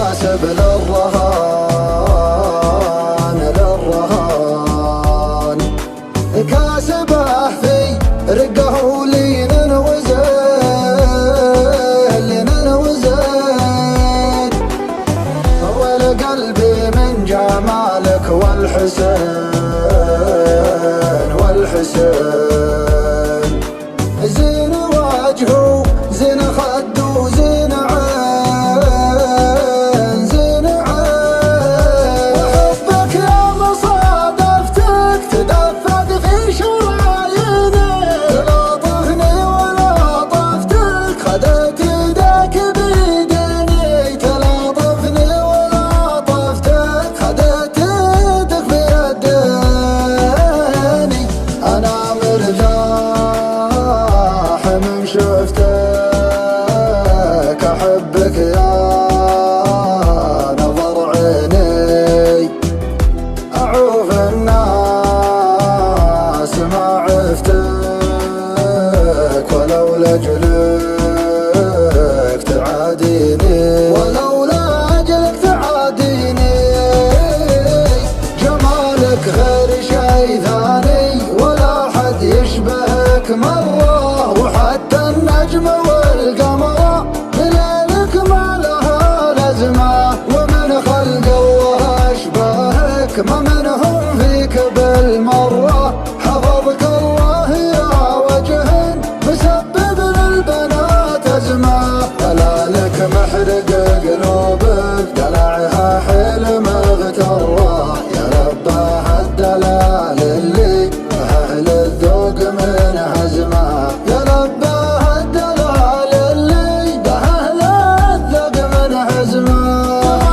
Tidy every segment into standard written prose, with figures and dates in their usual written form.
مناسب للرهان كاسبه في رقه لين وزين والقلبي من جمالك والحسين زين وجهه زين خده زين عين زين عين وحبك يا مصادفتك تدفق في شراييني تلاطفني ولاطفتك خدت يدك بيديني تلاطفني ولاطفتك خدت يدك بيديني أنا مرتاح من شفتك أحبك يا نظر عيني أعوف الناس ما عفتك ولو لأجلك تعاديني ولولا أجلك تعاديني جمالك غير شي ثاني ولا حد يشبهك مرة وحتى النجم والقمر بليلك ما لها لزمة ومن خلق الله أشبهك ما منهم فيك بالمرة حفظك الله يا وجه مسبب للبنات أزمة دلالك محرق قلوبك دلعها حيل مغترة يا رباه الدلال اللي أهل الذوق من هزمه يا رباه الدلال اللي بأهل الذوق من هزمه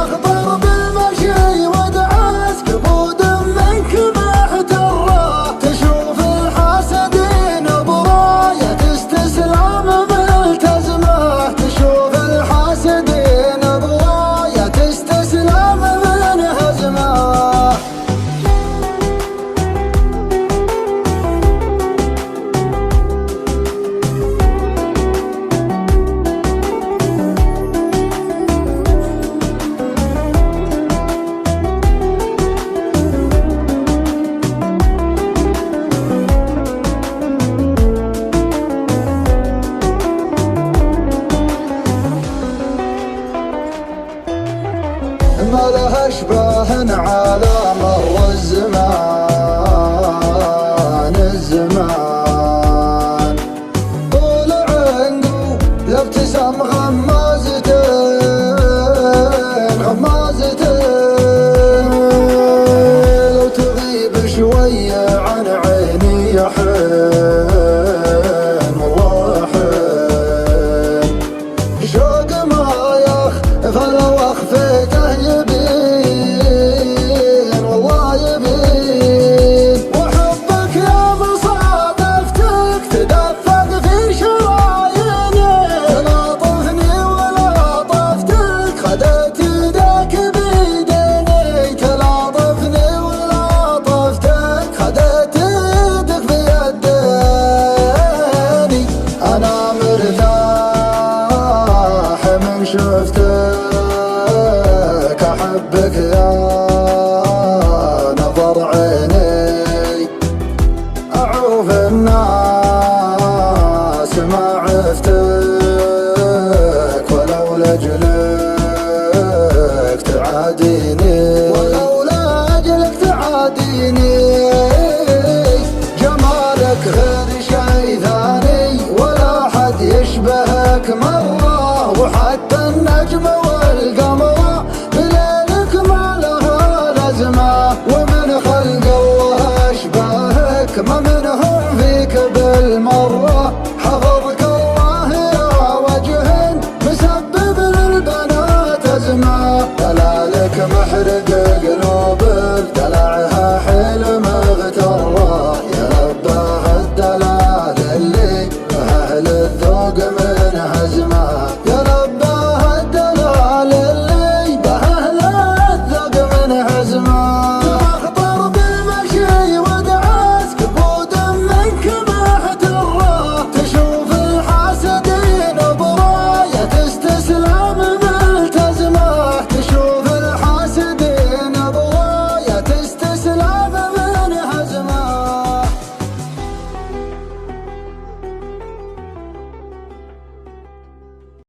أخطر بالمشي ودعس كبود منك محتره تشوف الحاسدين براية استسلام ملتزمه تشوف الحاسدين براية استسلام من هزمه ما لها اشباه على مر الزمان طول عنقه لابتسام غمازتين لو تغيب شوية عن عيني يا حين والله حين شوق ما يخفى وخفيته يبين والله يبين وحبك يا مصادفتك تدفق في شراييني تلاطفني ولاطفتك خدت يدك بيديني تلاطفني ولاطفتك خدت يدك بيديني أنا مرتاح من شفتك أحبك يا نظر عيني أعوف الناس ما عفتك ولو لأجلك تعاديني ولولا أجلك تعاديني جمالك غير شي ثاني ولا حد يشبهك مرة وحتى النجم والقمر بليلك ما لها لزمة ومن خلق الله أشبهك ما منهم فيك بالمرة حفظك الله يا وجه مسبب للبنات أزمة دلالك محرق قلوبك دلعها حيل مغترة يا رباه الدلال اللي أهل الذوق